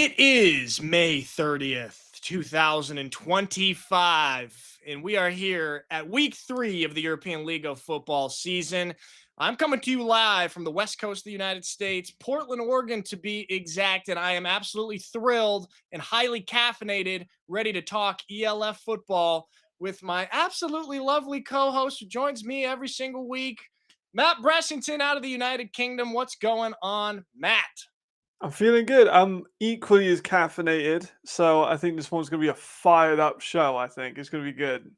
It is May 30th, 2025, and we are here at week 3 of the European League of Football season. I'm coming to you live from the West Coast of the United States, Portland, Oregon to be exact, and I am absolutely thrilled and highly caffeinated, ready to talk ELF football with my absolutely lovely co-host who joins me every single week, Matt Bressington out of the United Kingdom. What's going on, Matt? I'm feeling good. I'm equally as caffeinated, so I think this one's going to be a fired up show. I think it's going to be good.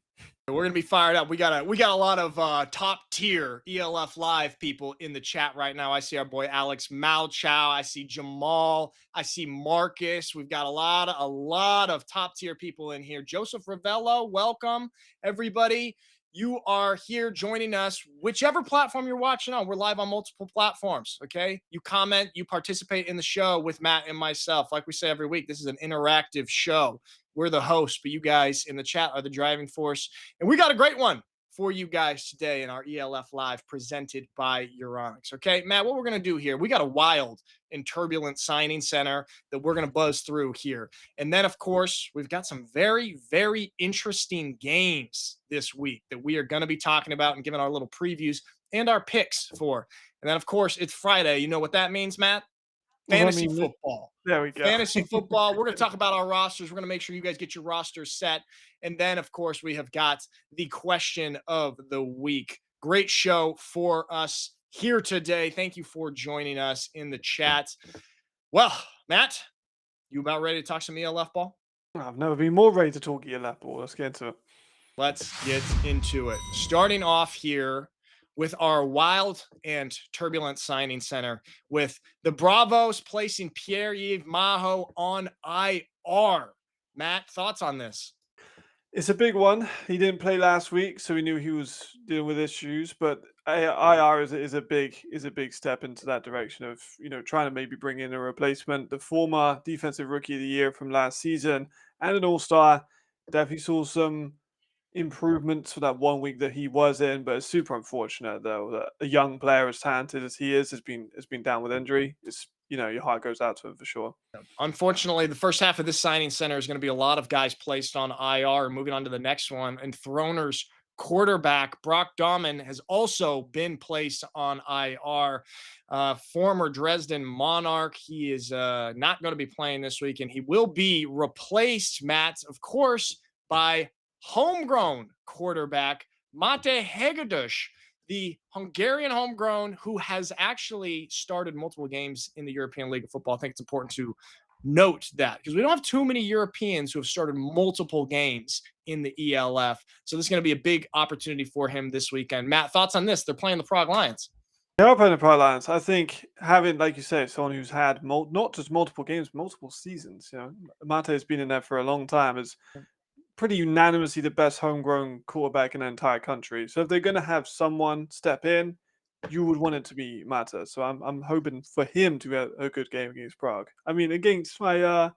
We're gonna be fired up. We got a lot of top tier ELF live people in the chat right now. I see our boy Alex Malchow. I see Jamal. I see Marcus. We've got a lot of top tier people in here. Joseph Ravello, welcome everybody. You are here joining us, whichever platform you're watching on. We're live on multiple platforms. Okay, you comment, you participate in the show with Matt and myself. Like we say every week, this is an interactive show. We're the hosts, but you guys in the chat are the driving force. And we got a great one for you guys today in our ELF Live presented by Euronics. Okay, Matt, what we're going to do here, we got a wild and turbulent signing center that we're going to buzz through here. And then, of course, we've got some very, very interesting games this week that we are going to be talking about and giving our little previews and our picks for. And then, of course, it's Friday. You know what that means, Matt? Fantasy football. There we go. Fantasy football. We're going to talk about our rosters. We're going to make sure you guys get your rosters set. And then, of course, we have got the question of the week. Great show for us here today. Thank you for joining us in the chat. Well, Matt, you about ready to talk some ELF ball? I've never been more ready to talk ELF ball. Let's get into it. Let's get into it. Starting off here with our wild and turbulent signing center, with the Bravos placing Pierre-Yves Maho on IR. Matt, thoughts on this? It's a big one. He didn't play last week, so we knew he was dealing with issues. But IR is a big step into that direction of trying to maybe bring in a replacement. The former defensive rookie of the year from last season and an all-star definitely saw some improvements for that 1 week that he was in, but it's super unfortunate though that a young player as talented as he is has been down with injury. It's your heart goes out to him for sure. Unfortunately, the first half of this signing center is going to be a lot of guys placed on IR. Moving on to the next one, and Throners quarterback Brock Dahman has also been placed on IR. Former Dresden Monarch, he is not going to be playing this week, and he will be replaced, Matt, of course, by homegrown quarterback Mate Hegedus, the Hungarian homegrown who has actually started multiple games in the European League of Football. I think it's important to note that because we don't have too many Europeans who have started multiple games in the ELF. So this is going to be a big opportunity for him this weekend. Matt, thoughts on this? They're playing the Prague Lions. They are playing the Prague Lions. I think having, like you say, someone who's had not just multiple games, multiple seasons. Mate has been in there for a long time. Is pretty unanimously the best homegrown quarterback in the entire country. So if they're going to have someone step in, you would want it to be Mata. So I'm hoping for him to have a good game against Prague. I mean, against my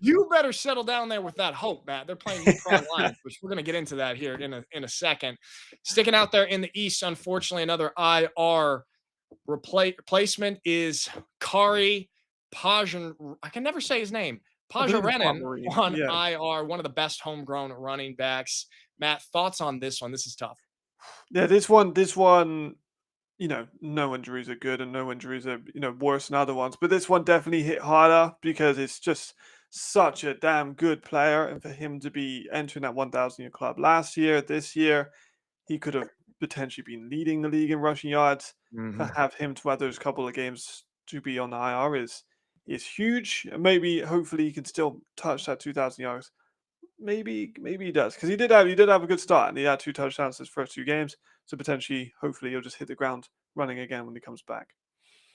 you better settle down there with that hope, Matt. They're playing the Prague Lions, which we're going to get into that here in a second. Sticking out there in the East, unfortunately, another IR replacement is Kari Pajan. I can never say his name. Pajarenen on IR, one of the best homegrown running backs. Matt, thoughts on this one? This is tough. Yeah, this one, no injuries are good and no injuries are, worse than other ones. But this one definitely hit harder because it's just such a damn good player. And for him to be entering that 1,000-year club last year, this year, he could have potentially been leading the league in rushing yards. Mm-hmm. To have him to have those couple of games to be on the IR is huge. Maybe, hopefully, he can still touch that 2,000 yards. Maybe he does, because he did have a good start, and he had 2 touchdowns his first 2 games. So potentially, hopefully, he'll just hit the ground running again when he comes back.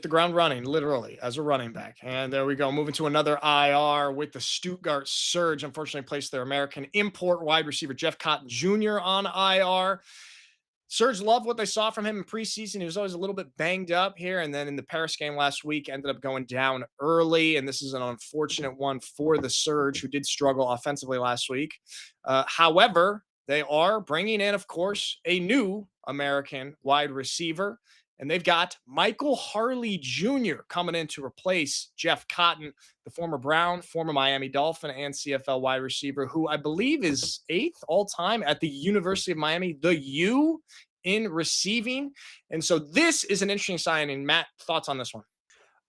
The ground running, literally, as a running back. And there we go. Moving to another IR with the Stuttgart Surge. Unfortunately, placed their American import wide receiver Jeff Cotton Jr. on IR. Surge loved what they saw from him in preseason. He was always a little bit banged up here. And then in the Paris game last week, ended up going down early. And this is an unfortunate one for the Surge, who did struggle offensively last week. However, they are bringing in, of course, a new American wide receiver. And they've got Michael Harley Jr. coming in to replace Jeff Cotton, the former Brown, former Miami Dolphin, and CFL wide receiver, who I believe is 8th all time at the University of Miami, the U in receiving. And so this is an interesting signing. Matt, thoughts on this one?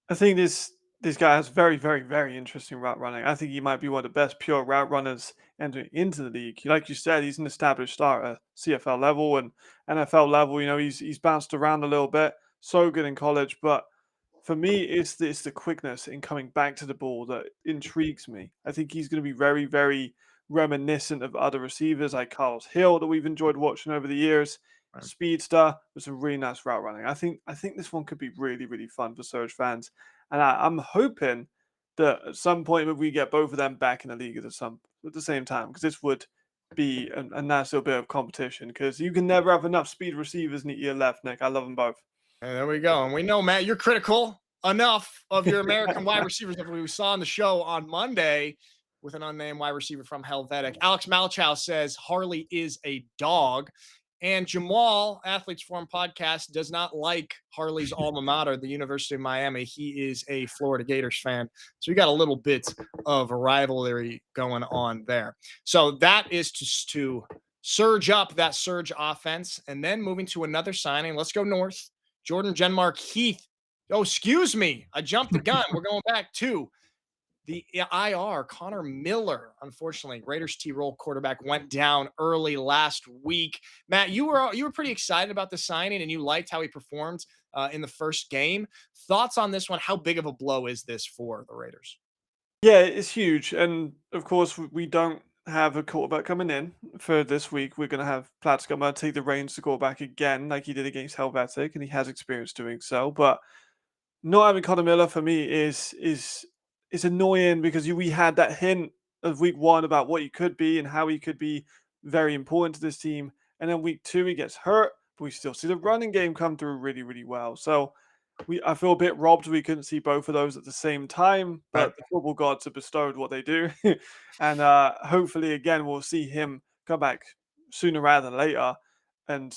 I think this guy has very, very, very interesting route running. I think he might be one of the best pure route runners entering into the league. Like you said, he's an established star at CFL level and NFL level. You know, he's bounced around a little bit. So good in college, but for me, it's the quickness in coming back to the ball that intrigues me. I think he's going to be very, very reminiscent of other receivers like Carlos Hill that we've enjoyed watching over the years. Right. Speedster with some really nice route running. I think this one could be really, really fun for Surge fans, and I'm hoping that at some point maybe we get both of them back in the league at the same time, because this would be a nice little bit of competition, because you can never have enough speed receivers in the year left, Nick. I love them both. And there we go. And we know, Matt, you're critical enough of your American wide receivers that we saw on the show on Monday with an unnamed wide receiver from Helvetic. Alex Malchow says Harley is a dog. And Jamal, Athletes Forum podcast, does not like Harley's alma mater, the University of Miami. He is a Florida Gators fan. So we got a little bit of a rivalry going on there. So that is just to surge up that surge offense. And then moving to another signing. Let's go north. Jordan Genmark Heath. Oh, excuse me. I jumped the gun. We're going back to the IR. Connor Miller, unfortunately, Raiders T-roll quarterback, went down early last week. Matt, you were pretty excited about the signing, and you liked how he performed in the first game. Thoughts on this one? How big of a blow is this for the Raiders? Yeah, it's huge. And of course, we don't have a quarterback coming in for this week. We're going to have Platzgummer take the reins to quarterback again, like he did against Helvetic, and he has experience doing so. But not having Connor Miller for me is annoying, because we had that hint of week one about what he could be and how he could be very important to this team. And then week two, he gets hurt, but we still see the running game come through really, really well. So I feel a bit robbed we couldn't see both of those at the same time, Right. but the football gods have bestowed what they do. And hopefully, again, we'll see him come back sooner rather than later and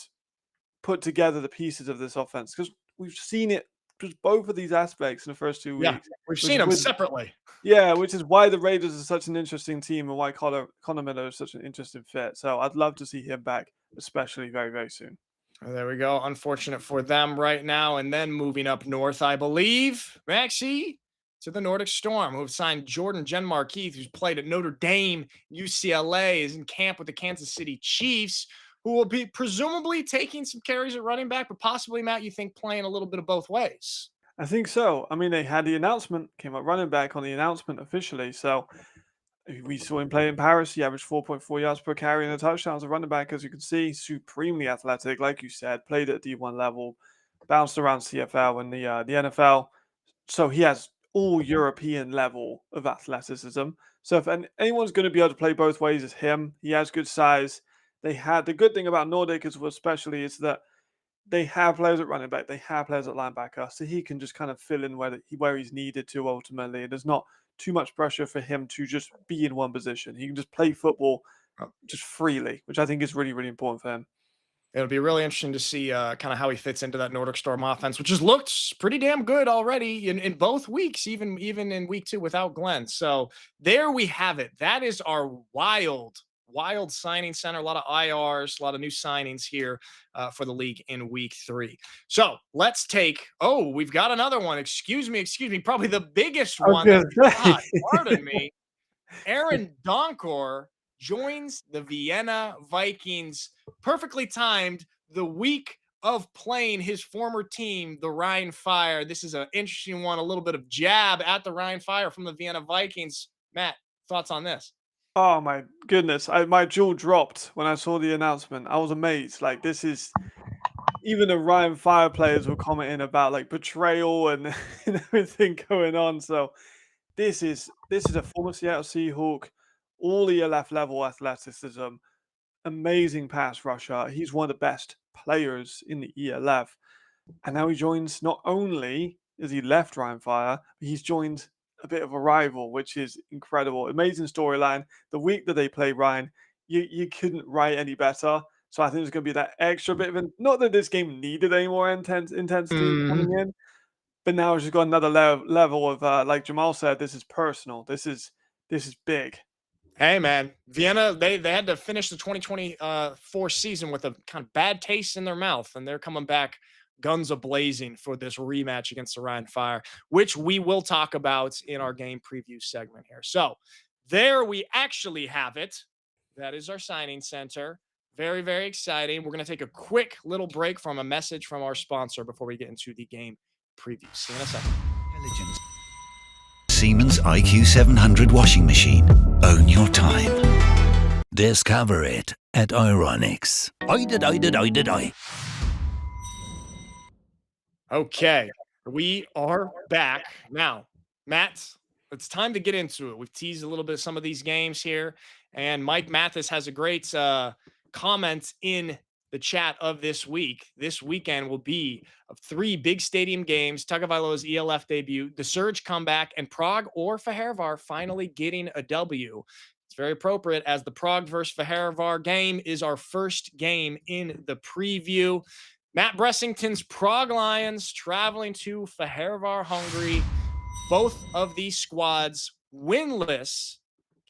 put together the pieces of this offense, because we've seen it, just both of these aspects in the first two Yeah, weeks, we've which seen is them separately. which is why the Raiders are such an interesting team and why Connor Miller is such an interesting fit. So I'd love to see him back, especially very, very soon. There we go. Unfortunate for them right now. And then moving up north, I believe, Maxie, to the Nordic Storm, who have signed Jordan Genmark Heath, who's played at Notre Dame, UCLA, is in camp with the Kansas City Chiefs, who will be presumably taking some carries at running back, but possibly, Matt, you think playing a little bit of both ways. I think so. I mean, they had the announcement, came up running back on the announcement officially. So we saw him play in Paris. He averaged 4.4 yards per carry and a touchdown as a running back. As you can see, supremely athletic, like you said, played at D1 level, bounced around CFL and the NFL. So he has all European level of athleticism. So if anyone's going to be able to play both ways, it's him. He has good size. They had the good thing about Nordic as well, especially, is that they have players at running back, they have players at linebacker, so he can just kind of fill in where he's needed to ultimately. There's not too much pressure for him to just be in one position. He can just play football just freely, which I think is really, really important for him. It'll be really interesting to see kind of how he fits into that Nordic Storm offense, which has looked pretty damn good already in both weeks, even in week 2 without Glenn. So there we have it. That is our wild signing center. A lot of IRs, a lot of new signings here for the league in week 3. So let's take. Oh, we've got another one. Excuse me. Probably the biggest I was one. gonna say. God, pardon me. Aaron Donkor joins the Vienna Vikings, perfectly timed the week of playing his former team, the Rhine Fire. This is an interesting one, a little bit of jab at the Rhine Fire from the Vienna Vikings. Matt, thoughts on this? Oh my goodness, my jaw dropped when I saw the announcement. I was amazed. Like, this is, even the Ryan Fire players were commenting about like betrayal and, and everything going on. So this is a former Seattle Seahawk, all ELF level athleticism, amazing pass rusher. He's one of the best players in the ELF. And now he joins, not only is he left Ryan Fire, but he's joined a bit of a rival, which is incredible. Amazing storyline. The week that they play Ryan, you couldn't write any better. So I think there's going to be that extra bit of not that this game needed any more intensity Mhm. coming in, but now it's just got another level of like Jamal said, this is personal. This is big. Hey man, Vienna, they had to finish the 2024 season with a kind of bad taste in their mouth, and they're coming back guns a blazing for this rematch against the Rhine Fire, which we will talk about in our game preview segment here. So there we actually have it. That is our signing center. Very, very exciting. We're going to take a quick little break from a message from our sponsor before we get into the game preview. See you in a second. Intelligence. Siemens IQ 700 washing machine. Own your time. Discover it at Euronics. Okay, we are back now. Matt, it's time to get into it. We've teased a little bit of some of these games here, and Mike Mathis has a great comment in the chat of this week. This weekend will be of 3 big stadium games: Tagovailoa's ELF debut, the Surge comeback, and Prague or Fehervar finally getting a W. It's very appropriate as the Prague versus Fehervar game is our first game in the preview. Matt Bressington's Prague Lions traveling to Fehervar, Hungary. Both of these squads winless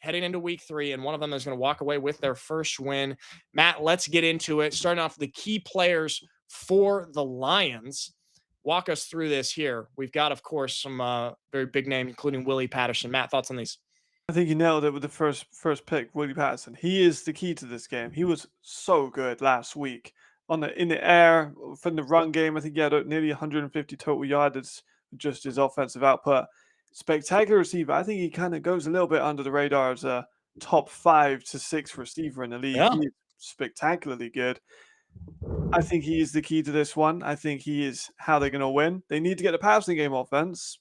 heading into week 3, and one of them is going to walk away with their first win. Matt, let's get into it. Starting off with the key players for the Lions. Walk us through this here. We've got, of course, some very big names, including Willie Patterson. Matt, thoughts on these? I think you nailed it with the first pick, Willie Patterson. He is the key to this game. He was so good last week in the air from the run game. I think he had nearly 150 total yards, just his offensive output. Spectacular receiver. I think he kind of goes a little bit under the radar as a top 5 to 6 receiver in the league. Yeah. He is spectacularly good. I think he is the key to this one. I think he is how they're going to win. They need to get the passing game offense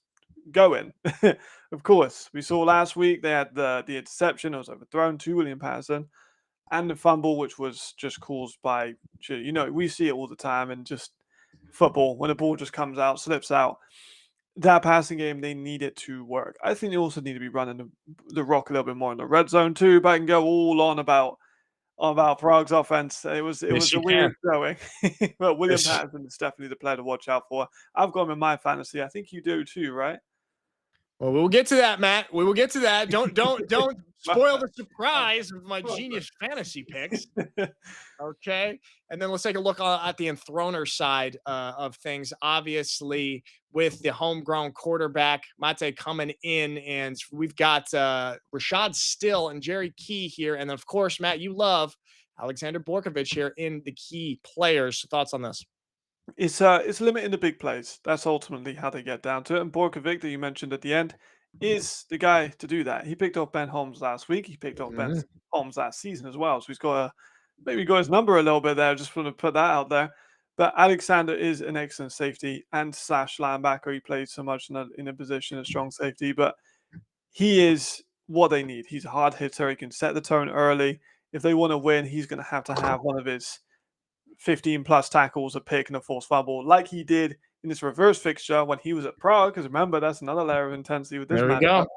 going. Of course, we saw last week they had the interception. It was overthrown to William Patterson, and the fumble, which was just caused by, we see it all the time in just football when the ball just comes out, slips out. That passing game, they need it to work. I think they also need to be running the rock a little bit more in the red zone too. But I can go all on about Prague's offense. It was Yes, a you weird can. showing. But William Yes. Patterson is definitely the player to watch out for. I've got him in my fantasy. I think you do too, right? Well, we will get to that, Matt. We will get to that. Don't My spoil bad. the surprise of my genius fantasy picks. Okay. And then let's take a look at the enthroner side of things. Obviously, with the homegrown quarterback, Mate coming in, and we've got Rashad Still and Jerry Key here. And then, of course, Matt, you love Alexander Borkovich here in the key players. Thoughts on this? It's limiting the big plays. That's ultimately how they get down to it. And Borkovic, that you mentioned at the end, is the guy to do that. He picked up Ben Holmes last week. He picked up Ben Mhm. Holmes last season as well. So he's got maybe got his number a little bit there. Just want to put that out there. But Alexander is an excellent safety and slash linebacker. He plays so much in a position of strong safety, but he is what they need. He's a hard hitter. He can set the tone early. If they want to win, he's going to have one of his 15 plus tackles, a pick, and a forced fumble, like he did in this reverse fixture when he was at Prague. Because remember, that's another layer of intensity with this There we matchup go.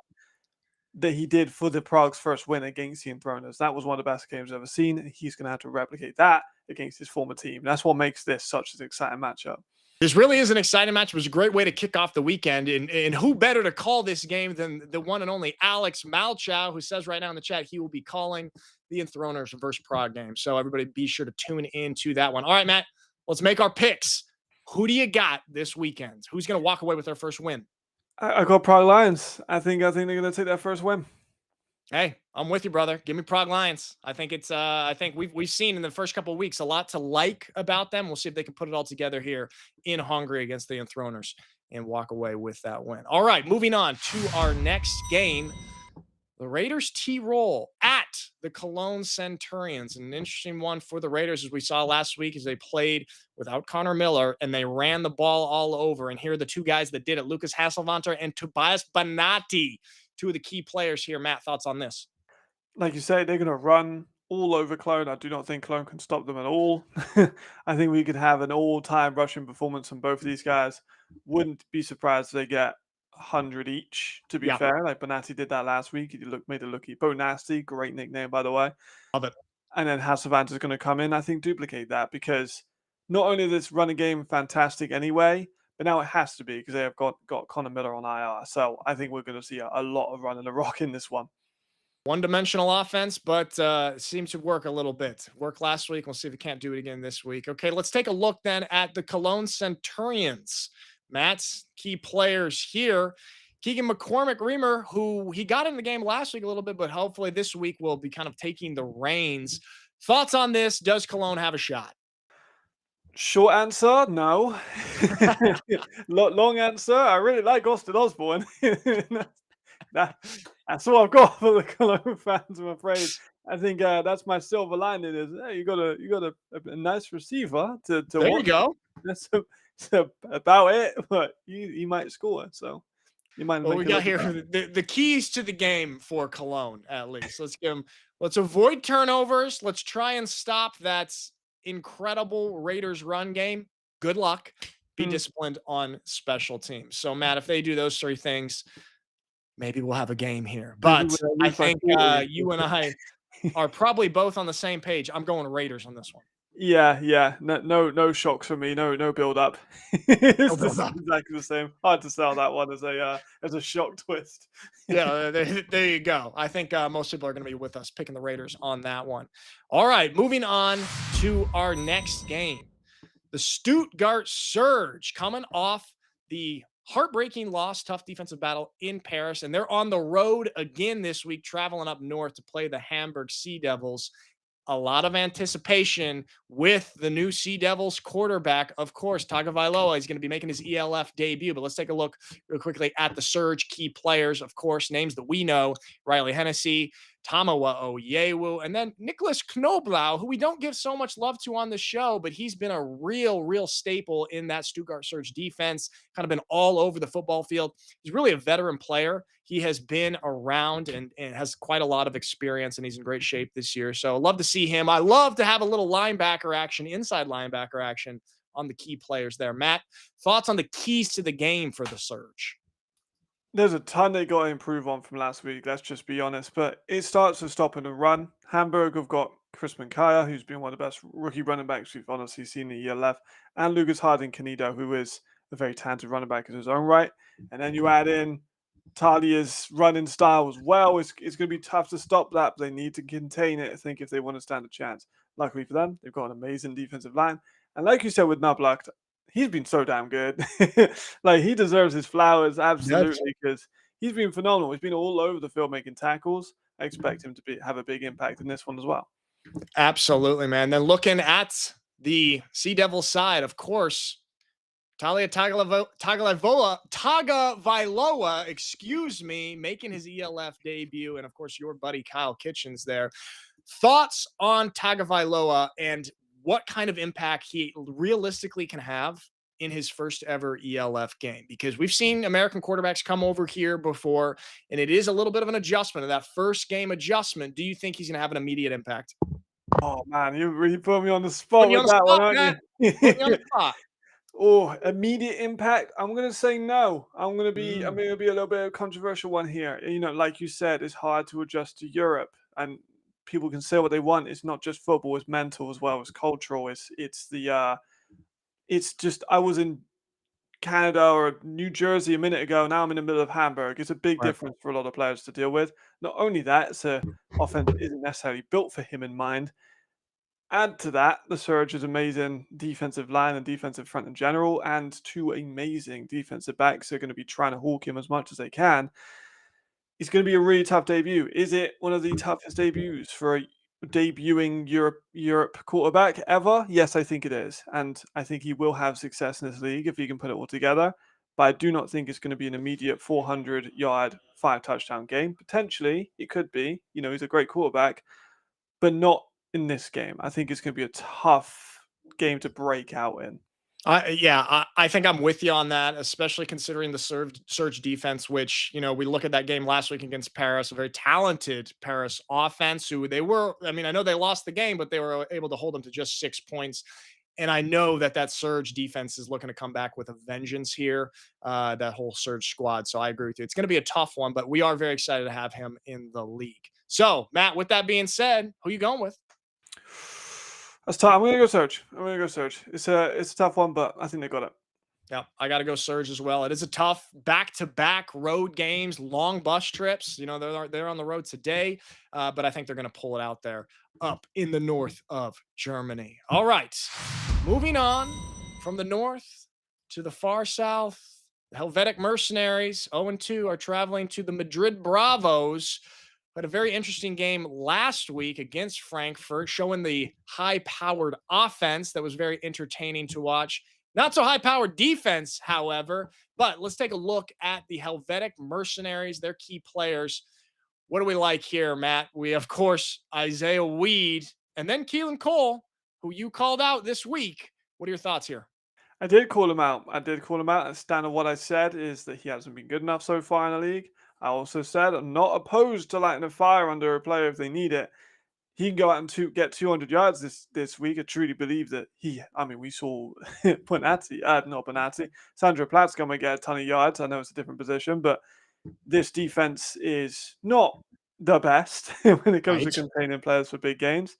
that he did for the Prague's first win against the Enthroners. That was one of the best games I've ever seen. He's going to have to replicate that against his former team. That's what makes this such an exciting matchup. This really is an exciting match. It was a great way to kick off the weekend. And who better to call this game than the one and only Alex Malchow, who says right now in the chat he will be calling the Enthroners versus Prague game. So everybody be sure to tune in to that one. All right, Matt, let's make our picks. Who do you got this weekend? Who's going to walk away with their first win? I got Prague Lions. I think they're going to take that first win. Hey, I'm with you, brother. Give me Prague Lions. I think it's I think we've seen in the first couple of weeks a lot to like about them. We'll see if they can put it all together here in Hungary against the Enthroners and walk away with that win. All right, moving on to our next game. The Raiders T-roll at the Cologne Centurions. An interesting one for the Raiders, as we saw last week, as they played without Connor Miller and they ran the ball all over. And here are the two guys that did it: Lucas Hasselvanter and Tobias Banati. Two of the key players here. Matt, thoughts on this? Like you say, they're going to run all over Cologne. I do not think Cologne can stop them at all. I think we could have an all-time rushing performance from both of these guys. Wouldn't be surprised if they get 100 each, to be Yeah. fair. Like Bonatti did that last week. Made it look Bo Nasty. Great nickname, by the way. Love it. and then Hasselvant is going to come in, I think, duplicate that, because not only is this running game fantastic anyway, but now it has to be because they have got Connor Miller on IR. So I think we're going to see a lot of running the rock in this one. One-dimensional offense, but seems to work a little bit. Worked last week. We'll see if we can't do it again this week. Okay, let's take a look then at the Cologne Centurions. Matt's key players here. Keegan McCormick-Reamer, who he got in the game last week a little bit, but hopefully this week will be kind of taking the reins. Thoughts on this? Does Cologne have a shot? Short answer, no. Long answer, I really like Austin Osborne. That's all I've got for the Cologne fans, I'm afraid. I think that's my silver lining is, hey, you got a nice receiver to There watch. you go. That's about it, but he might score, so you might. Well, we got here the keys to the game for Cologne, at least. Let's avoid turnovers. Let's try and stop that incredible Raiders run game. Good luck. Be disciplined on special teams. So, Matt, if they do those three things, maybe we'll have a game here. But I think you and I are probably both on the same page. I'm going Raiders on this one. Yeah. No shocks for me. No build up. It's exactly the same. Hard to sell that one as a shock twist. Yeah, there you go. I think most people are going to be with us picking the Raiders on that one. All right, moving on to our next game. The Stuttgart Surge coming off the heartbreaking loss, tough defensive battle in Paris, and they're on the road again this week, traveling up north to play the Hamburg Sea Devils. A lot of anticipation with the new Sea Devils quarterback. Of course, Tagovailoa is going to be making his ELF debut, but let's take a look real quickly at the Surge key players. Of course, names that we know: Riley Hennessy, Tamawa Oyewu, and then Nicholas Knoblau, who we don't give so much love to on the show, but he's been a real staple in that Stuttgart Surge defense, kind of been all over the football field. He's really a veteran player. He has been around and has quite a lot of experience, and he's in great shape this year. So love to see him. I love to have a little linebacker action, inside linebacker action on the key players there. Matt, thoughts on the keys to the game for the Surge? There's a ton they got to improve on from last week, let's just be honest. But it starts with stopping the run. Hamburg have got Chris Mankaya, who's been one of the best rookie running backs we've honestly seen in the year left, and Lucas Harding-Canido, who is a very talented running back in his own right. And then you add in Talia's running style as well. It's going to be tough to stop that, but they need to contain it, I think, if they want to stand a chance. Luckily for them, they've got an amazing defensive line. And like you said with Knobloch, he's been so damn good. Like, he deserves his flowers, absolutely, because he's been phenomenal. He's been all over the field making tackles. I expect him to have a big impact in this one as well. Absolutely, man. Then looking at the Sea Devils side, of course, Talia Tagovailoa, making his ELF debut, and of course your buddy Kyle Kitchens there. Thoughts on Tagovailoa and what kind of impact he realistically can have in his first ever ELF game? Because we've seen American quarterbacks come over here before, and it is a little bit of an adjustment, of that first game adjustment. Do you think he's going to have an immediate impact? Oh man, you really put me on the spot with that one, aren't you? Put me on the spot. Oh, immediate impact. I'm gonna say no. I'm gonna be a little bit of a controversial one here. You know, like you said, it's hard to adjust to Europe, and people can say what they want. It's not just football; it's mental as well. It's cultural. It's just, I was in Canada or New Jersey a minute ago. Now I'm in the middle of Hamburg. It's a big difference for a lot of players to deal with. Not only that, it's a offense that isn't necessarily built for him in mind. Add to that, the Surge's amazing defensive line and defensive front in general, and two amazing defensive backs are going to be trying to hawk him as much as they can. It's going to be a really tough debut. Is it one of the toughest debuts for a debuting Europe quarterback ever? Yes, I think it is. And I think he will have success in this league if he can put it all together. But I do not think it's going to be an immediate 400-yard, 5-touchdown game. Potentially, it could be. You know, he's a great quarterback, but not in this game. I think it's going to be a tough game to break out in. I think I'm with you on that, especially considering the Surge defense, which, you know, we look at that game last week against Paris, a very talented Paris offense, who I know they lost the game, but they were able to hold them to just 6 points. And I know that Surge defense is looking to come back with a vengeance here, that whole Surge squad. So I agree with you. It's going to be a tough one, but we are very excited to have him in the league. So, Matt, with that being said, who you going with? That's tough. I'm gonna go Surge. It's a tough one, but I think they got it. Yeah, I got to go Surge as well. It is a tough back-to-back road games, long bus trips. You know, they're on the road today, but I think they're going to pull it out there up in the north of Germany. All right, moving on from the north to the far south. The Helvetic Mercenaries, 0-2, are traveling to the Madrid Bravos. Had a very interesting game last week against Frankfurt, showing the high-powered offense that was very entertaining to watch. Not so high-powered defense, however. But let's take a look at the Helvetic Mercenaries, their key players. What do we like here, Matt? We, of course, Isaiah Weed, and then Keelan Cole, who you called out this week. What are your thoughts here? I did call him out. And stand on what I said is that he hasn't been good enough so far in the league. I also said I'm not opposed to lighting a fire under a player if they need it. He can go out and get 200 yards this week. I truly believe that we saw Sandra Plattsburgh might get a ton of yards. I know it's a different position, but this defense is not the best when it comes to containing players for big games.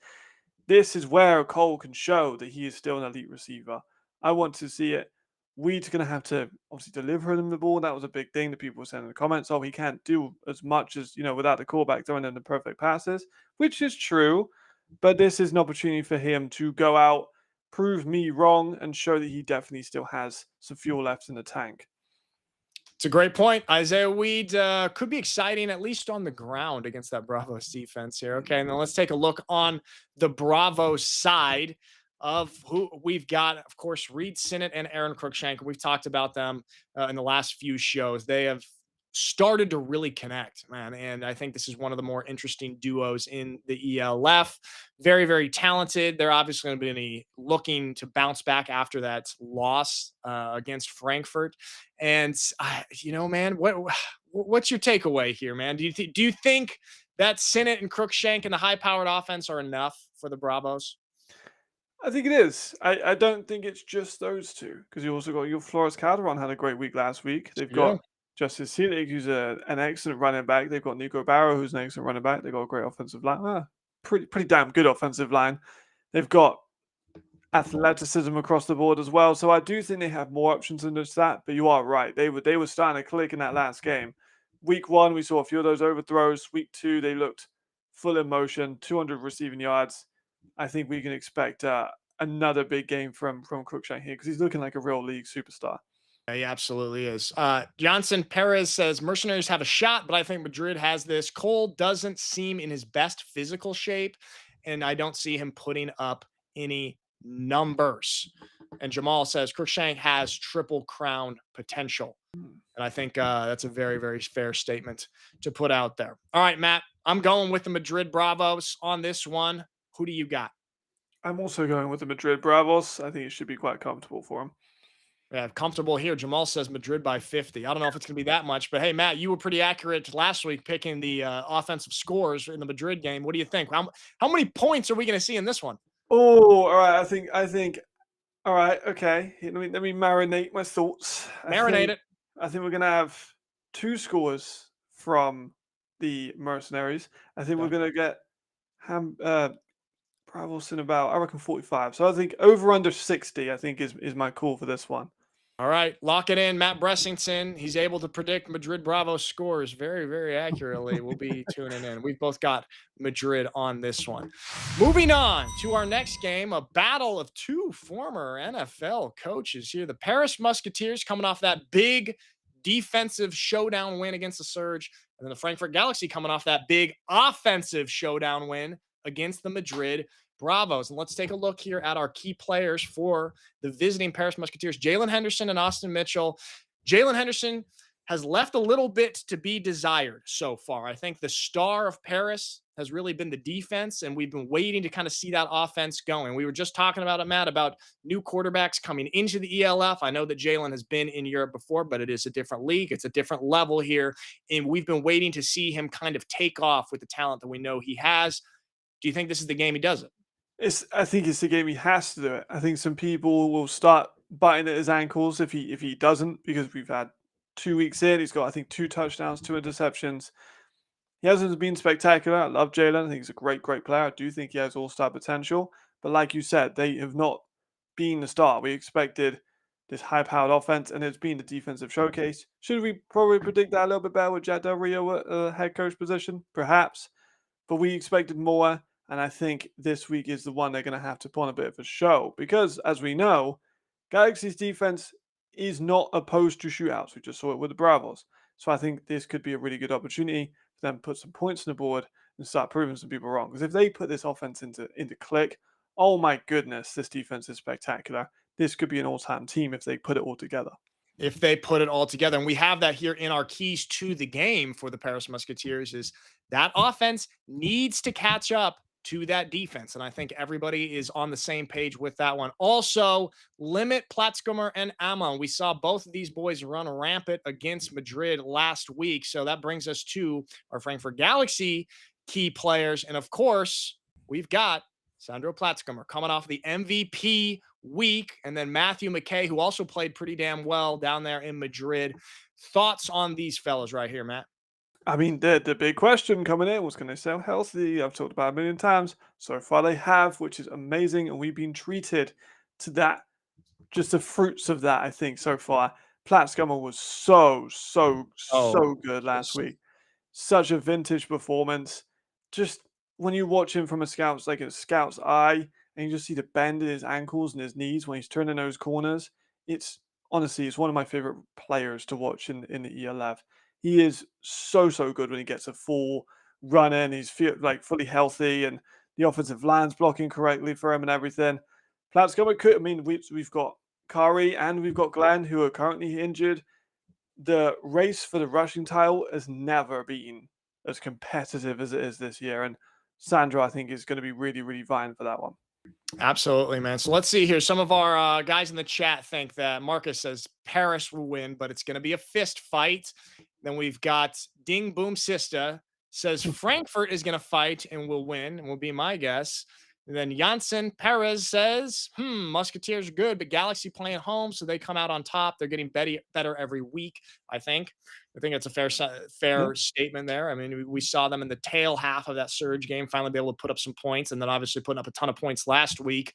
This is where Cole can show that he is still an elite receiver. I want to see it. Weed's going to have to obviously deliver him the ball. That was a big thing that people were saying in the comments. Oh, he can't do as much as, without the quarterback throwing in the perfect passes, which is true. But this is an opportunity for him to go out, prove me wrong, and show that he definitely still has some fuel left in the tank. It's a great point. Isaiah Weed could be exciting, at least on the ground against that Bravos defense here. Okay, and then let's take a look on the Bravos side of who we've got. Of course, Reed Sinnott and Aaron Cruikshank. We've talked about them in the last few shows. They have started to really connect, man. And I think this is one of the more interesting duos in the ELF. Very, very talented. They're obviously going to be looking to bounce back after that loss against Frankfurt. And man, what's your takeaway here, man? Do you think that Sinnott and Cruikshank and the high-powered offense are enough for the Bravos? I think it is. I don't think it's just those two, because you also got your Flores Calderon had a great week last week. They've got Justice Selig, who's an excellent running back. They've got Nico Barrow, who's an excellent running back. They've got a great offensive line. Pretty damn good offensive line. They've got athleticism across the board as well. So I do think they have more options than just that. But you are right. They were starting to click in that last game. Week 1, we saw a few of those overthrows. Week 2, they looked full in motion, 200 receiving yards. I think we can expect another big game from Cruikshank here, because he's looking like a real league superstar. He absolutely is. Johnson Perez says Mercenaries have a shot, but I think Madrid has this. Cole doesn't seem in his best physical shape, and I don't see him putting up any numbers. And Jamal says Cruikshank has triple crown potential. And I think that's a very, very fair statement to put out there. All right, Matt, I'm going with the Madrid Bravos on this one. Who do you got? I'm also going with the Madrid Bravos. I think it should be quite comfortable for him. Yeah, comfortable here. Jamal says Madrid by 50. I don't know if it's going to be that much, but hey, Matt, you were pretty accurate last week picking the offensive scores in the Madrid game. What do you think? How many points are we going to see in this one? Oh, all right. I think. All right. Okay. Let me marinate my thoughts. Marinate it. I think we're going to have 2 scores from the Mercenaries. I think we're going to get Bravos in about, I reckon, 45. So I think over under 60, I think is my call for this one. All right, lock it in. Matt Bressington, he's able to predict Madrid Bravo scores very, very accurately. We'll be tuning in. We've both got Madrid on this one. Moving on to our next game, a battle of 2 former NFL coaches here. The Paris Musketeers coming off that big defensive showdown win against the Surge, and then the Frankfurt Galaxy coming off that big offensive showdown win against the Madrid Bravos. And let's take a look here at our key players for the visiting Paris Musketeers, Jalen Henderson and Austin Mitchell. Jalen Henderson has left a little bit to be desired so far. I think the star of Paris has really been the defense, and we've been waiting to kind of see that offense going. We were just talking about it, Matt, about new quarterbacks coming into the ELF. I know that Jalen has been in Europe before, but it is a different league. It's a different level here, and we've been waiting to see him kind of take off with the talent that we know he has. Do you think this is the game he does it? I think it's the game he has to do it. I think some people will start biting at his ankles if he doesn't, because we've had 2 weeks in. He's got, I think, 2 touchdowns, 2 interceptions. He hasn't been spectacular. I love Jalen. I think he's a great player. I do think he has all-star potential. But like you said, they have not been the star. We expected this high-powered offense, and it's been the defensive showcase. Should we probably predict that a little bit better with Jack Del Rio at head coach position? Perhaps. But we expected more, and I think this week is the one they're going to have to put on a bit of a show. Because, as we know, Galaxy's defense is not opposed to shootouts. We just saw it with the Bravos. So I think this could be a really good opportunity for them to put some points on the board and start proving some people wrong. Because if they put this offense into click, oh my goodness, this defense is spectacular. This could be an all-time team if they put it all together. If they put it all together. And we have that here in our keys to the game for the Paris Musketeers is that offense needs to catch up to that defense. And I think everybody is on the same page with that one. Also, limit Platzkummer and Amon. We saw both of these boys run rampant against Madrid last week. So that brings us to our Frankfurt Galaxy key players. And of course, we've got Sandro Platzkummer coming off the MVP week, and then Matthew McKay, who also played pretty damn well down there in Madrid. Thoughts on these fellas right here, Matt? I mean, the big question coming in was, can they stay healthy? I've talked about it a million times. So far they have, which is amazing, and we've been treated to that, just the fruits of that, I think, so far. Platzkummer was so good last week. Such a vintage performance. Just when you watch him from a scout's eye, and you just see the bend in his ankles and his knees when he's turning those corners, it's honestly, it's one of my favorite players to watch in the ELF. He is so good when he gets a full run in. He's fully healthy, and the offensive line's blocking correctly for him and everything. Platzkummer could, I mean, we've got Kari and we've got Glenn, who are currently injured. The race for the rushing title has never been as competitive as it is this year, and Sandro, I think, is going to be really vying for that one. Absolutely, man. So let's see here. Some of our guys in the chat think that Marcus says Paris will win, but it's going to be a fist fight. Then we've got Ding Boom Sista says Frankfurt is going to fight and will win, and will be my guess. And then Janssen Perez says, Musketeers are good, but Galaxy playing home, so they come out on top. They're getting better every week, I think. I think it's a fair statement there. I mean, we saw them in the tail half of that surge game, finally be able to put up some points, and then obviously putting up a ton of points last week.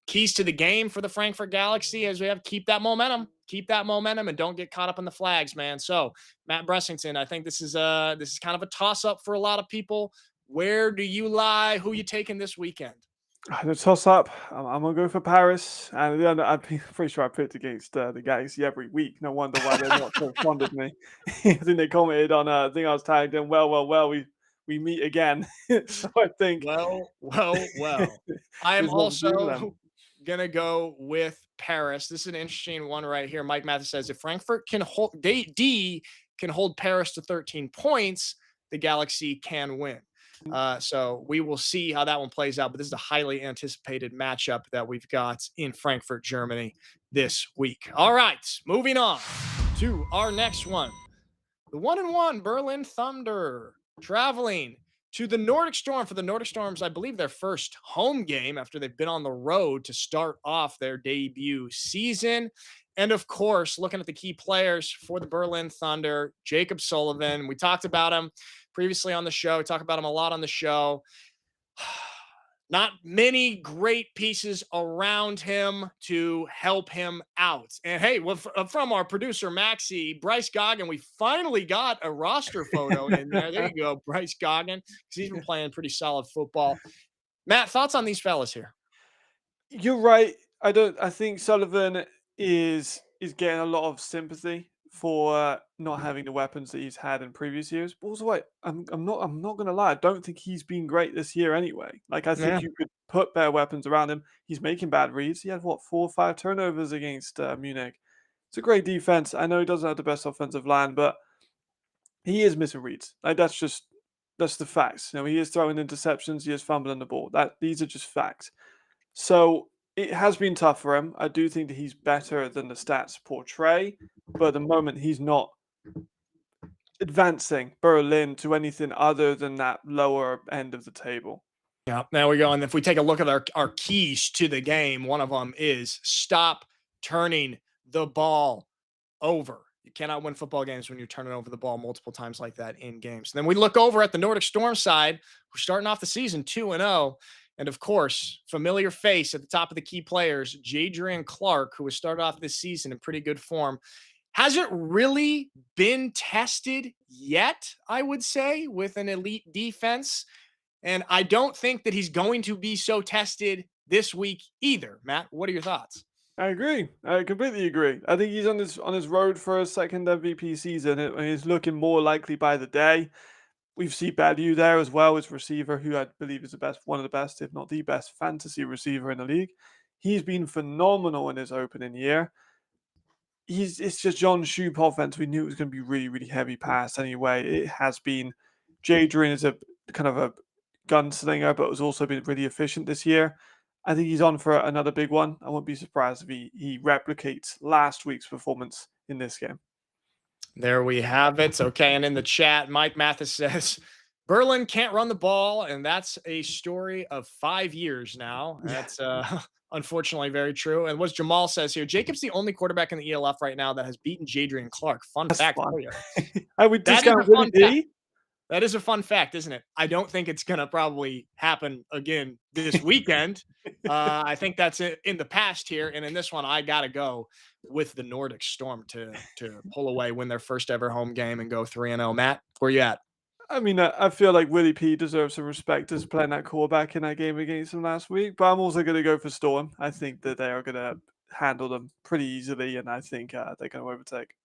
Keys to the game for the Frankfurt Galaxy as we have keep that momentum, and don't get caught up in the flags, man. So Matt Bressington, I think this is kind of a toss up for a lot of people. Where do you lie? Who you taking this weekend? The toss up. I'm gonna go for Paris, and I'm pretty sure I picked against the Galaxy every week. No wonder why they're not so fond of me. I think they commented on I think I was tagged in. Well, we meet again. So I think. Well. I am also gonna go with Paris. This is an interesting one right here. Mike Mathis says if Frankfurt can hold can hold Paris to 13 points, the Galaxy can win. So we will see how that one plays out. But this is a highly anticipated matchup that we've got in Frankfurt, Germany this week. All right, moving on to our next one. The 1-1 Berlin Thunder traveling to the Nordic Storm for the Nordic Storms, I believe their first home game after they've been on the road to start off their debut season. And of course, looking at the key players for the Berlin Thunder, Jacob Sullivan. We talked about him previously on the show. We talk about him a lot on the show. Not many great pieces around him to help him out. And hey, from our producer, Maxie, Bryce Goggin, we finally got a roster photo in there. There you go, Bryce Goggin, because he's been playing pretty solid football. Matt, thoughts on these fellas here? You're right. I think Sullivan is getting a lot of sympathy for not having the weapons that he's had in previous years. But also, I'm not gonna lie, I don't think he's been great this year anyway. Like, I think you could put better weapons around him. He's making bad reads. He had 4 or 5 turnovers against Munich. It's a great defense. I know he doesn't have the best offensive line, but he is missing reads. Like, that's the facts. You know, he is throwing interceptions. He is fumbling the ball. These are just facts. So it has been tough for him. I do think that he's better than the stats portray, but at the moment he's not advancing Berlin to anything other than that lower end of the table. Yeah, there we go. And if we take a look at our keys to the game, one of them is stop turning the ball over. You cannot win football games when you're turning over the ball multiple times like that in games. And then we look over at the Nordic Storm side. We're starting off the season 2-0. And of course, familiar face at the top of the key players, Jadrian Clark, who has started off this season in pretty good form, hasn't really been tested yet, I would say, with an elite defense. And I don't think that he's going to be so tested this week either. Matt, what are your thoughts? I agree. I completely agree. I think he's on his road for a second MVP season, and he's looking more likely by the day. We've seen value there as well as receiver, who I believe is one of the best, if not the best, fantasy receiver in the league. He's been phenomenal in his opening year. It's just John Shoop offense. We knew it was going to be really, really heavy pass anyway. It has been. Jadrian is a kind of a gunslinger, but has also been really efficient this year. I think he's on for another big one. I won't be surprised if he replicates last week's performance in this game. There we have it. Okay. And in the chat, Mike Mathis says, Berlin can't run the ball. And that's a story of 5 years now. That's unfortunately very true. And what Jamal says here, Jacob's the only quarterback in the ELF right now that has beaten Jadrian Clark. Fun That's fact fun. for you. I would That is discount a fun Willie fact. D. That is a fun fact, isn't it? I don't think it's going to probably happen again this weekend. I think that's it in the past here. And in this one, I got to go with the Nordic Storm to pull away, win their first ever home game and go 3-0. Matt, where you at? I mean, I feel like Willie P deserves some respect as playing that quarterback in that game against him last week, but I'm also going to go for Storm. I think that they are going to handle them pretty easily, and I think they're going to overtake.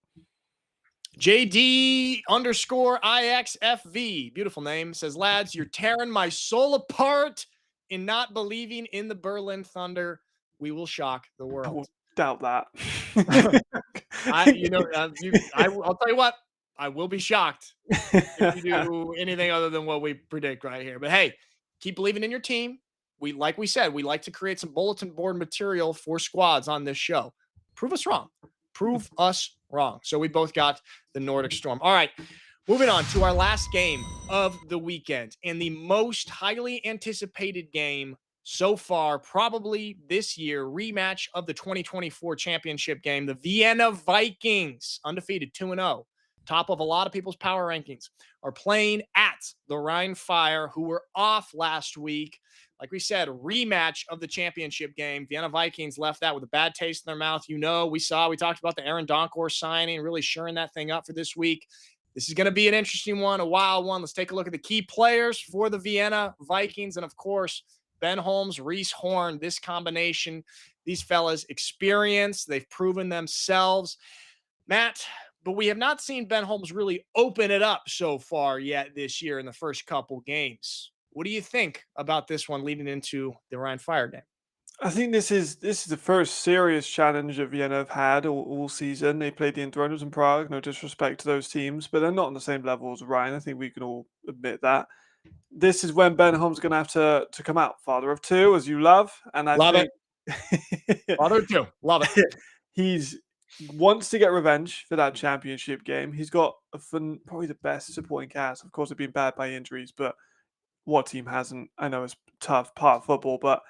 JD _IXFV, beautiful name, says, lads, you're tearing my soul apart in not believing in the Berlin Thunder. We will shock the I world. will doubt that. I'll tell you what, I will be shocked if you do anything other than what we predict right here. But hey, keep believing in your team. Like we said, we like to create some bulletin board material for squads on this show. Prove us wrong. Prove us wrong. So we both got the Nordic Storm. All right, moving on to our last game of the weekend and the most highly anticipated game so far, probably this year, rematch of the 2024 championship game. The Vienna Vikings, undefeated 2-0, top of a lot of people's power rankings, are playing at the Rhine Fire, who were off last week. Like we said, rematch of the championship game. Vienna Vikings left that with a bad taste in their mouth. We talked about the Aaron Donkor signing, really shoring that thing up for this week. This is going to be an interesting one, a wild one. Let's take a look at the key players for the Vienna Vikings. And of course, Ben Holmes, Reese Horn, this combination, these fellas experienced. They've proven themselves. Matt, but we have not seen Ben Holmes really open it up so far yet this year in the first couple games. What do you think about this one leading into the Rhine Fire game? I think this is the first serious challenge that Vienna have had all season. They played the Enthroners in Prague, no disrespect to those teams, but they're not on the same level as Rhine. I think we can all admit that. This is when Ben Holmes going to have to come out, father of two, as you love, and I love think it. Father of two, love it. He's wants to get revenge for that championship game. He's got probably the best supporting cast. Of course, they've been bad by injuries, but what team hasn't? I know it's tough part of football, but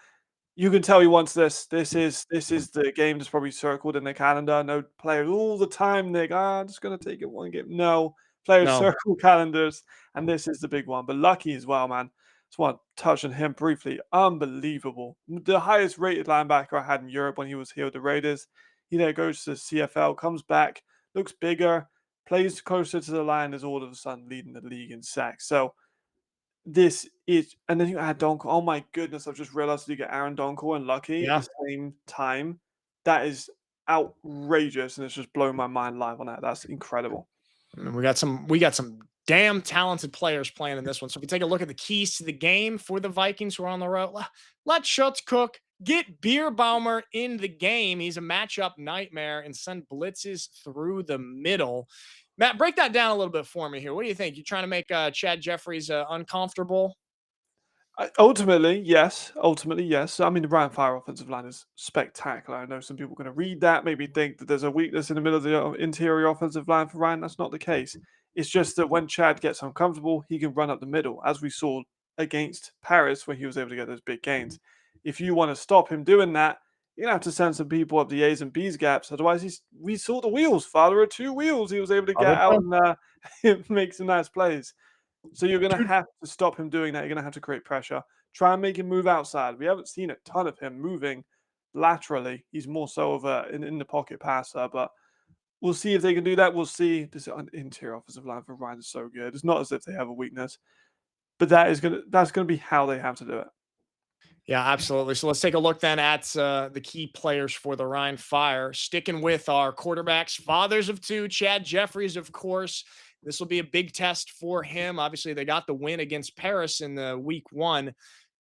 you can tell he wants this. This is the game that's probably circled in the calendar. No players all the time. I'm just going to take it one game. No players circle calendars, and this is the big one. But lucky as well, man. Just want to touch on him briefly. Unbelievable. The highest rated linebacker I had in Europe when he was here with the Raiders. He then goes to the CFL, comes back, looks bigger, plays closer to the line, is all of a sudden leading the league in sacks. So this is, and then you add Donkor. Oh my goodness, I've just realized you get Aaron Donkor and Lucky at the same time. That is outrageous, and it's just blown my mind live on that. That's incredible. And we got some damn talented players playing in this one. So if we take a look at the keys to the game for the Vikings who are on the road, let Schutz cook. Get Bierbaumer in the game. He's a matchup nightmare and send blitzes through the middle. Matt, break that down a little bit for me here. What do you think? You trying to make Chad Jeffries uncomfortable? Ultimately, yes. I mean, the Ryan Fire offensive line is spectacular. I know some people are going to read that, maybe think that there's a weakness in the middle of the interior offensive line for Ryan. That's not the case. It's just that when Chad gets uncomfortable, he can run up the middle, as we saw against Paris when he was able to get those big gains. If you want to stop him doing that, you're going to have to send some people up the A's and B's gaps. Otherwise, we saw the wheels. Father of two wheels. He was able to get out and make some nice plays. So you're going to have to stop him doing that. You're going to have to create pressure. Try and make him move outside. We haven't seen a ton of him moving laterally. He's more so of in the pocket passer, but we'll see if they can do that. We'll see. This interior offensive line for Ryan is so good. It's not as if they have a weakness, but that's gonna be how they have to do it. Yeah, absolutely. So let's take a look then at the key players for the Rhine Fire. Sticking with our quarterbacks, fathers of two, Chad Jeffries, of course. This will be a big test for him. Obviously, they got the win against Paris in the week one,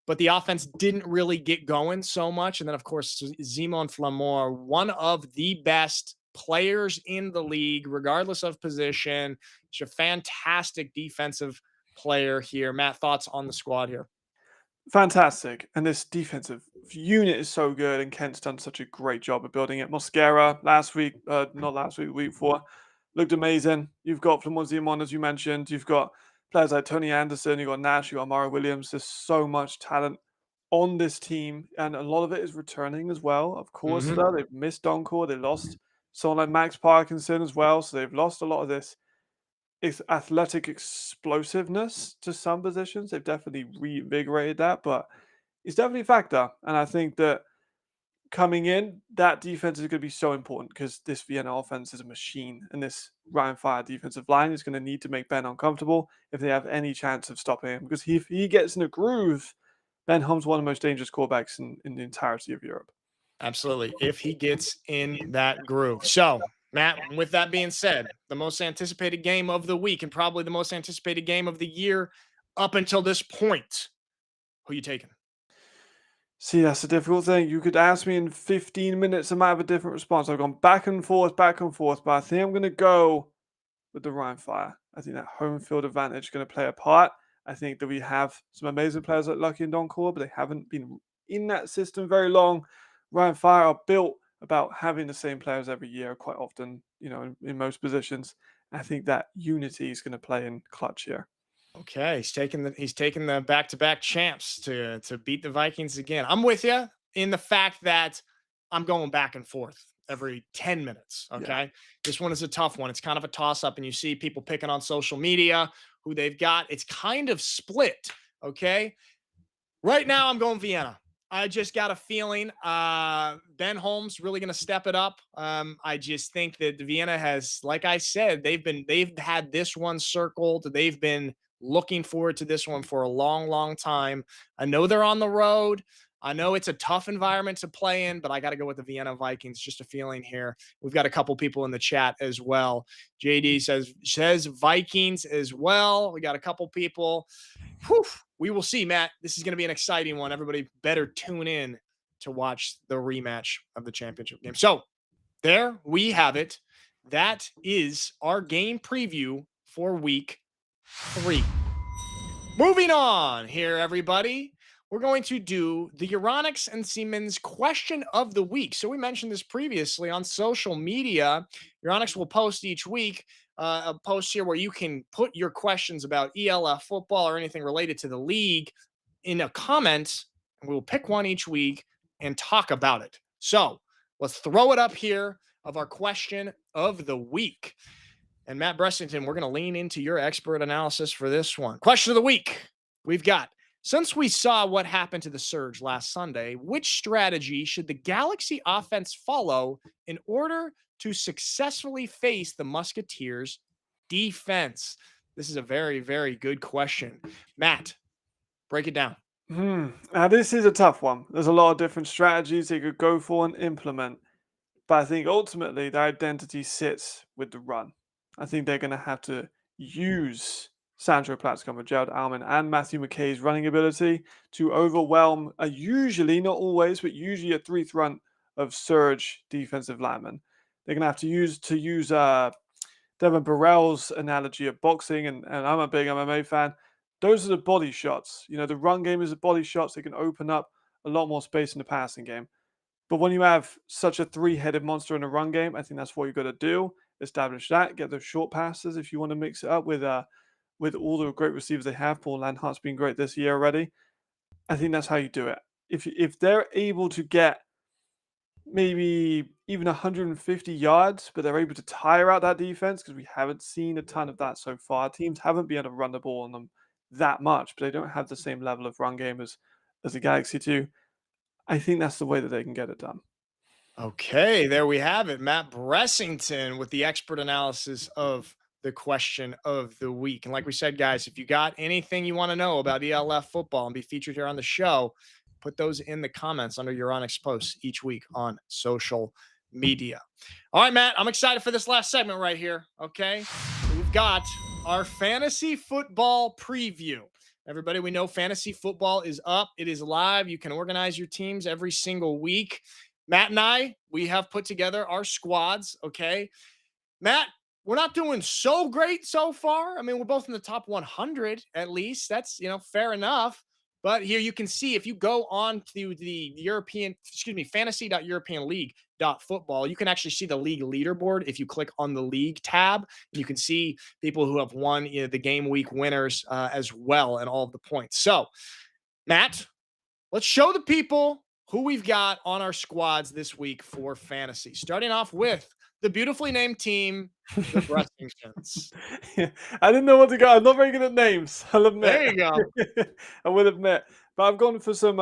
but the offense didn't really get going so much. And then, of course, Zimon Flamor, one of the best players in the league, regardless of position. He's a fantastic defensive player here. Matt, thoughts on the squad here? Fantastic. And this defensive unit is so good, and Kent's done such a great job of building it. Mosquera last week, not last week, the week before, looked amazing. You've got Flamon, as you mentioned. You've got players like Tony Anderson, you've got Nash, you've got Mara Williams. There's so much talent on this team, and a lot of it is returning as well. Of course, they've missed Doncor, they lost someone like Max Parkinson as well, so they've lost a lot of this athletic explosiveness to some positions. They've definitely reinvigorated that, but it's definitely a factor. And I think that coming in, that defense is going to be so important because this Vienna offense is a machine, and this Ryan Fire defensive line is going to need to make Ben uncomfortable if they have any chance of stopping him. Because if he gets in a groove, Ben Holmes one of the most dangerous quarterbacks in the entirety of Europe. Absolutely. If he gets in that groove. So, Matt, with that being said, the most anticipated game of the week and probably the most anticipated game of the year up until this point, who you taking? See, that's a difficult thing. You could ask me in 15 minutes, I might have a different response. I've gone back and forth, but I think I'm going to go with the Rhine Fire. I think that home field advantage is going to play a part. I think that we have some amazing players like Lucky and Doncor, but they haven't been in that system very long. Rhine Fire are built about having the same players every year quite often, in most positions. I think that unity is going to play in clutch here. Okay, he's taking the back-to-back champs to beat the Vikings again. I'm with you in the fact that I'm going back and forth every 10 minutes. Okay. Yeah. This one is a tough one. It's kind of a toss-up, and you see people picking on social media who they've got. It's kind of split. Okay. Right now, I'm going Vienna. I just got a feeling Ben Holmes really going to step it up. I just think that Vienna has, like I said, they've had this one circled. They've been looking forward to this one for a long, long time. I know they're on the road. I know it's a tough environment to play in, but I got to go with the Vienna Vikings. Just a feeling here. We've got a couple people in the chat as well. JD says Vikings as well. We got a couple people. Whew, we will see, Matt. This is going to be an exciting one. Everybody better tune in to watch the rematch of the championship game. So there we have it. That is our game preview for week 3. Moving on here, everybody. We're going to do the Euronics and Siemens question of the week. So we mentioned this previously on social media. Euronics will post each week a post here where you can put your questions about ELF football or anything related to the league in a comment, and we will pick one each week and talk about it. So let's throw it up here of our question of the week. And Matt Bressington, we're going to lean into your expert analysis for this one. Question of the week. We've got, since we saw what happened to the Surge last Sunday, which strategy should the Galaxy offense follow in order to successfully face the Musketeers' defense? This is a very, very good question. Matt, break it down. Now, this is a tough one. There's a lot of different strategies they could go for and implement. But I think ultimately their identity sits with the run. I think they're going to have to use Sandro Platzcomber, Gerald Alman, and Matthew McKay's running ability to overwhelm usually, not always, but usually a 3 front of Surge defensive linemen. They're going to have to use Devin Burrell's analogy of boxing, and I'm a big MMA fan. Those are the body shots. The run game is the body shots. They can open up a lot more space in the passing game. But when you have such a 3-headed monster in a run game, I think that's what you've got to do. Establish that, get those short passes if you want to mix it up with all the great receivers they have. Paul Landhart's been great this year already. I think that's how you do it. If they're able to get maybe even 150 yards, but they're able to tire out that defense, because we haven't seen a ton of that so far. Teams haven't been able to run the ball on them that much, but they don't have the same level of run game as as a Galaxy 2. I think that's the way that they can get it done. Okay, there we have it. Matt Bressington with the expert analysis of the question of the week. And like we said, guys, if you got anything you want to know about ELF football and be featured here on the show, put those in the comments under Euronics posts each week on social media. All right, Matt, I'm excited for this last segment right here. Okay, we've got our fantasy football preview. Everybody, we know fantasy football is up. It is live. You can organize your teams every single week. Matt and I, we have put together our squads. Okay. Matt, we're not doing so great so far. I mean, we're both in the top 100 at least. That's, fair enough. But here you can see if you go on to the fantasy.europeanleague.football, you can actually see the league leaderboard if you click on the league tab. You can see people who have won the game week winners as well and all of the points. So, Matt, let's show the people who we've got on our squads this week for fantasy. Starting off with the beautifully named team, the Bressingtons. Yeah, I didn't know what to go. I'm not very good at names, I'll admit. There you go. I will admit. But I've gone for some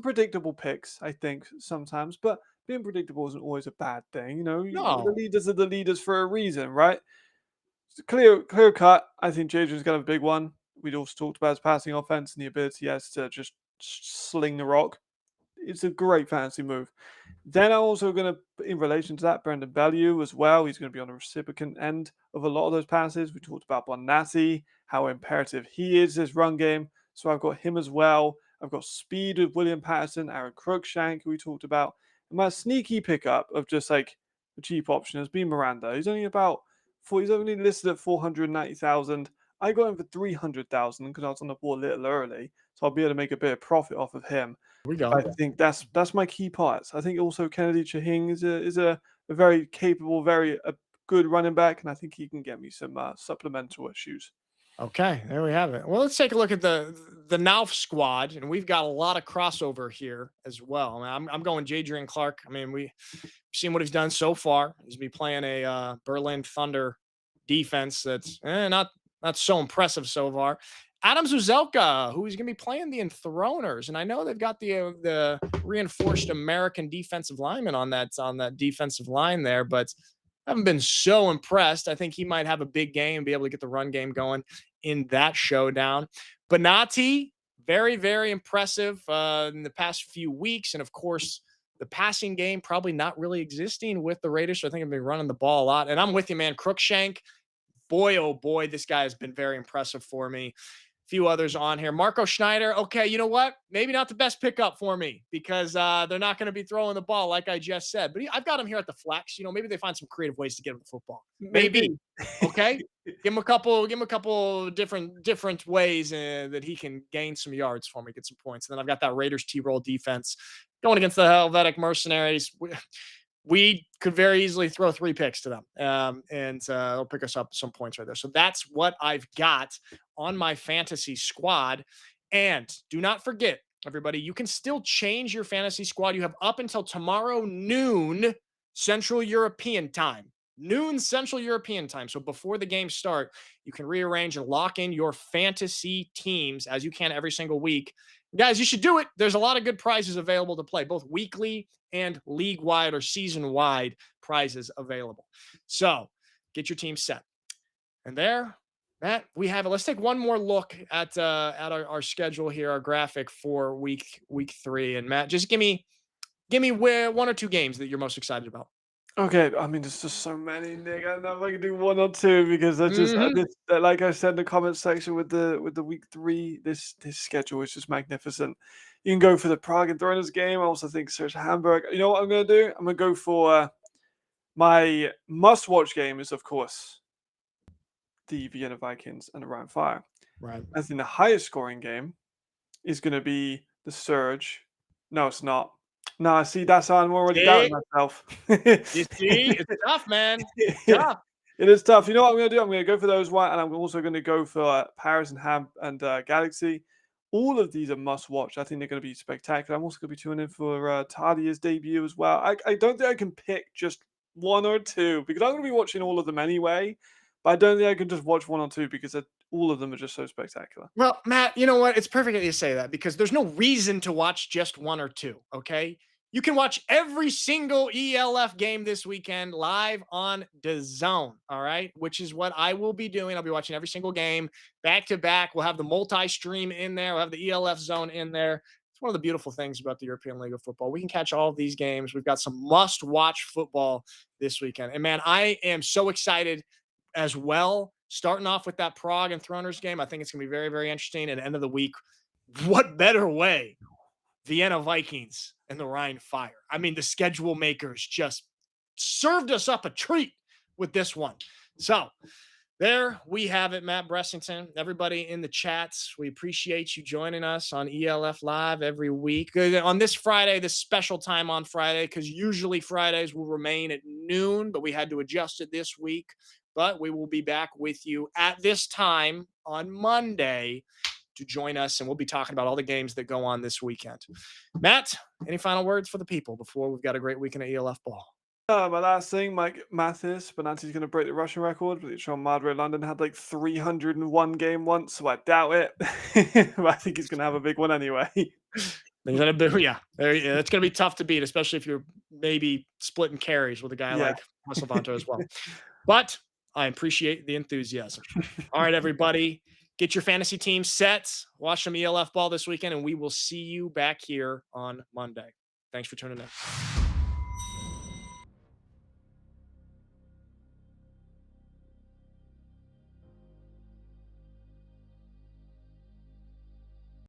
predictable picks, I think, sometimes. But being predictable isn't always a bad thing. No. The leaders are the leaders for a reason, right? It's clear cut. I think Jadrian's going to have a big one. We'd also talked about his passing offense and the ability he has to just sling the rock. It's a great fantasy move. Then I'm also going to, in relation to that, Brendan Bellew as well. He's going to be on the recipient end of a lot of those passes. We talked about Bonatti, how imperative he is this run game. So I've got him as well. I've got speed with William Patterson, Aaron Cruikshank, who we talked about. And my sneaky pickup of just like a cheap option has been Miranda. He's only listed at 490,000. I got him for 300,000 because I was on the board a little early. So I'll be able to make a bit of profit off of him. We go. I think that's my key parts. I think also Kennedy Chahing is a very capable, very good running back, and I think he can get me some supplemental issues. Okay, there we have it. Well, let's take a look at the Nauf squad, and we've got a lot of crossover here as well. I'm going Jadrian Clark. I mean, we've seen what he's done so far. He's been playing a Berlin Thunder defense that's not so impressive so far. Adam Zuzelka, who is going to be playing the Enthroners, and I know they've got the reinforced American defensive lineman on that defensive line there, but I haven't been so impressed. I think he might have a big game, be able to get the run game going in that showdown. Bonatti, very, very impressive in the past few weeks, and of course, the passing game probably not really existing with the Raiders, so I think I've been running the ball a lot. And I'm with you, man. Cruikshank, boy, oh boy, this guy has been very impressive for me. Few others on here. Marco Schneider. Okay, you know what? Maybe not the best pickup for me because they're not going to be throwing the ball like I just said. But I've got him here at the flex. Maybe they find some creative ways to get him the football. Maybe. Okay. Give him a couple different ways that he can gain some yards for me, get some points. And then I've got that Raiders T-roll defense going against the Helvetic Mercenaries. We could very easily throw 3 picks to them, and it'll pick us up some points right there. So that's what I've got on my fantasy squad. And do not forget, everybody, you can still change your fantasy squad. You have up until tomorrow noon Central European time. So before the games start, you can rearrange and lock in your fantasy teams as you can every single week. Guys, you should do it. There's a lot of good prizes available to play, both weekly and league-wide or season-wide prizes available. So get your team set. And there, Matt, we have it. Let's take one more look at our schedule here, our graphic for week 3. And Matt, just give me 1 or 2 games that you're most excited about. Okay, I mean, there's just so many, Nick. I don't know if I can do 1 or 2 because like I said in the comments section with the week 3, this schedule is just magnificent. You can go for the Prague and Throners game. I also think Serge Hamburg. You know what I'm going to do? I'm going to go for my must-watch game is, of course, the Vienna Vikings and the Rhine Fire. Right. I think the highest scoring game is going to be the Surge. No, it's not. No, see, that's how I'm already doubting myself. You see, it's tough, man. It's tough. It is tough. You know what I'm going to do? I'm going to go for those one, and I'm also going to go for Paris and Galaxy. All of these are must-watch. I think they're going to be spectacular. I'm also going to be tuning in for Tadia's debut as well. I don't think I can pick just 1 or 2 because I'm going to be watching all of them anyway. But I don't think I can just watch one or two because all of them are just so spectacular. Well, Matt, you know what? It's perfect that you say that because there's no reason to watch just one or two, okay? You can watch every single ELF game this weekend live on DAZN, all right? Which is what I will be doing. I'll be watching every single game back to back. We'll have the multi-stream in there. We'll have the ELF zone in there. It's one of the beautiful things about the European League of Football. We can catch all of these games. We've got some must-watch football this weekend. And man, I am so excited as well. Starting off with that Prague and Throners game, I think it's going to be very, very interesting. At the end of the week, what better way? Vienna Vikings and the Rhine Fire. I mean, the schedule makers just served us up a treat with this one. So there we have it, Matt Bressington. Everybody in the chats, we appreciate you joining us on ELF Live every week. On this Friday, this special time on Friday, because usually Fridays will remain at noon, but we had to adjust it this week. But we will be back with you at this time on Monday to join us, and we'll be talking about all the games that go on this weekend. Matt, any final words for the people before we've got a great weekend of ELF ball? My last thing, Mike Mathis, Benanti's going to break the Russian record, but Sean Madre London had like 301 game once, so I doubt it. But I think he's going to have a big one anyway. Yeah, it's going to be tough to beat, especially if you're maybe splitting carries with a guy like Musselvanto as well. But I appreciate the enthusiasm. All right, everybody, get your fantasy team set. Watch some ELF ball this weekend, and we will see you back here on Monday. Thanks for tuning in.